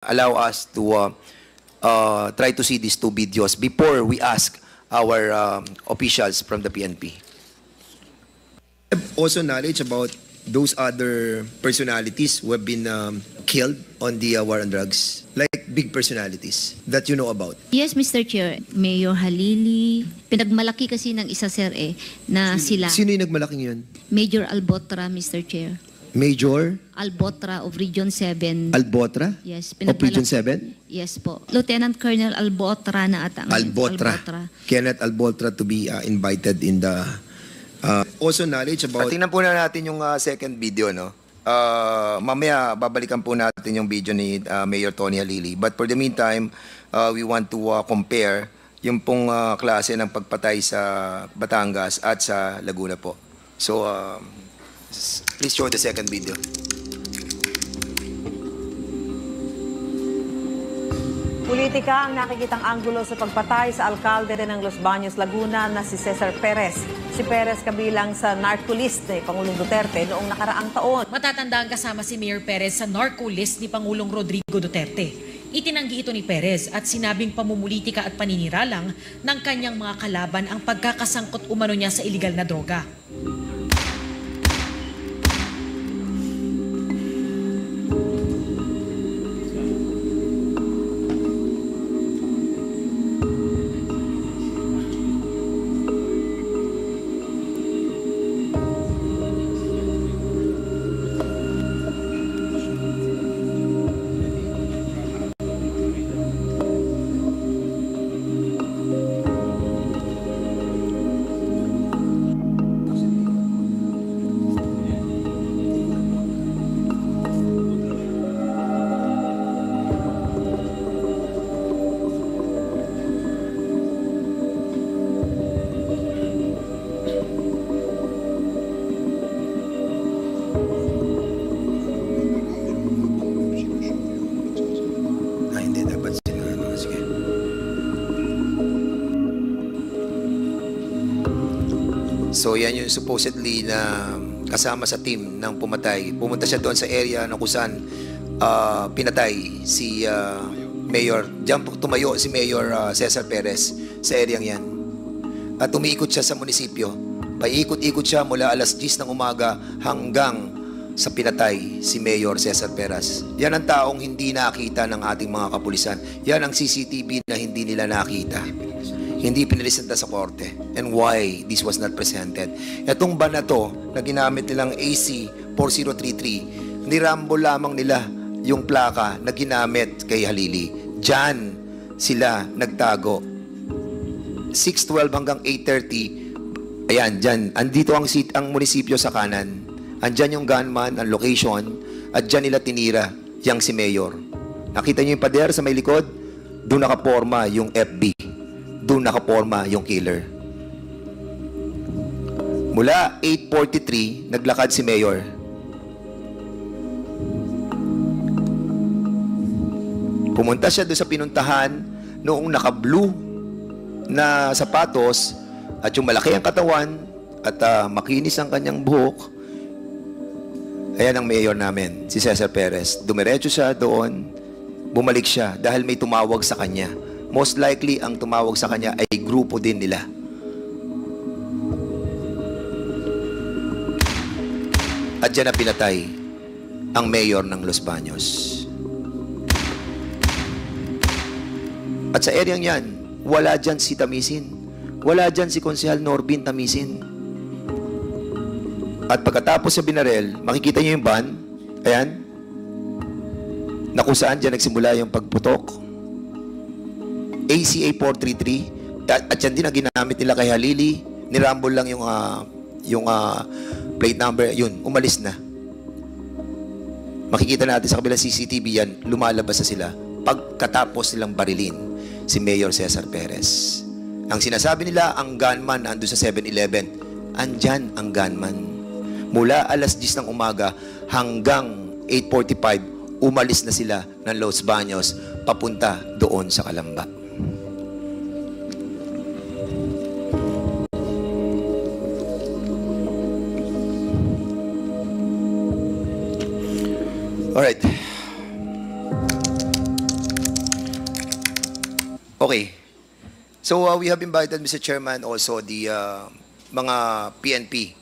allow us to try to see these two videos before we ask our officials from the PNP. Also knowledge about those other personalities who have been killed on the war on drugs, like big personalities that you know about. Yes, Mr. Chair. Mayor Halili, pinagmalaki kasi ng isa, sir, na sila. Sino yung nagmalaking yun? Major Albotra, Mr. Chair. Major Albotra of Region 7. Albotra? Yes, Of Region 7? Yes po. Lieutenant Colonel Albotra na ata. Albotra. Kenneth Albotra to be invited in the... also knowledge about... Tingnan po na natin yung second video, no? Mamaya babalikan po natin yung video ni Mayor Tony Halili. But for the meantime, we want to compare yung pong klase ng pagpatay sa Batangas at sa Laguna po. So, please show the second video. Politika ang nakikitang anggulo sa pagpatay sa alkalde ng Los Baños, Laguna na si Cesar Perez. Si Perez kabilang sa narco list ni Pangulong Duterte noong nakaraang taon. Matatandaan kasama si Mayor Perez sa narco list ni Pangulong Rodrigo Duterte. Itinanggi ito ni Perez at sinabing pamumulitika at paniniralang ng kanyang mga kalaban ang pagkakasangkot umano niya sa iligal na droga. So yan yung supposedly na kasama sa team ng pumatay. Pumunta siya doon sa area na kung saan pinatay si Mayor. Diyan tumayo si Mayor Cesar Perez sa area yan. At umiikot siya sa munisipyo. Paikot-ikot siya mula alas 10 ng umaga hanggang sa pinatay si Mayor Cesar Perez. Yan ang taong hindi nakita ng ating mga kapulisan. Yan ang CCTV na hindi nila nakita. Hindi pinilisenta sa korte. And why this was not presented. Itong ban na to, na ginamit nilang AC 4033, nirambol lamang nila yung plaka na ginamit kay Halili. Diyan sila nagtago. 6:12 hanggang 8:30, ayan, dyan. Andito ang munisipyo sa kanan. Andyan yung gunman, ang location, at dyan nila tinira yang si Mayor. Nakita niyo yung pader sa may likod? Doon nakaporma yung FB. Doon nakaporma yung killer. Mula 8:43, naglakad si Mayor. Pumunta siya doon sa pinuntahan noong naka-blue na sapatos at yung malaki ang katawan at makinis ang kanyang buhok. Ayan ang mayor namin, si Cesar Perez. Dumiretso siya doon, bumalik siya dahil may tumawag sa kanya. Most likely, ang tumawag sa kanya ay grupo din nila. At dyan na pinatay ang mayor ng Los Baños. At sa area yan, wala dyan si Tamisin. Wala dyan si Konsehal Norbin Tamisin. At pagkatapos sa binarel, makikita niyo yung van, ayan, na kung saan dyan nagsimula yung pagputok. ACA 433, at yan din ang ginamit nila kay Halili. Nirambol lang yung plate number, yun, umalis na. Makikita natin sa kabilang CCTV yan, lumalabas na sila pagkatapos nilang barilin si Mayor Cesar Perez. Ang sinasabi nila, ang gunman ando sa 7-Eleven. Andyan ang gunman. Mula alas 10 ng umaga hanggang 8:45, umalis na sila ng Los Baños papunta doon sa Calamba. Alright. Okay. So we have invited, Mr. Chairman, also the mga PNP